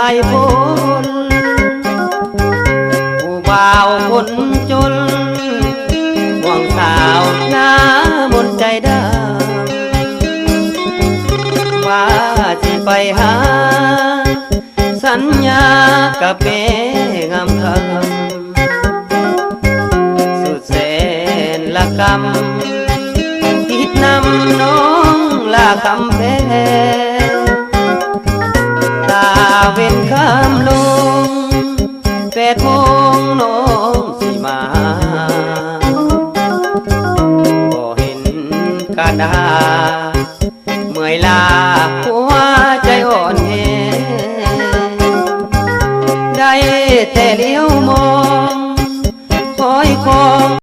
ายพ้นผู้บ่าวคนจนห่วงสาวหน้ามนใจดำว่าสิไปหาสัญญากับเมงามคำสุดแสนละกำคิดนำน้องละคำแพ้ตาเว้นคำลง8 โมงน้องสิมาบ่เห็นกระดาษ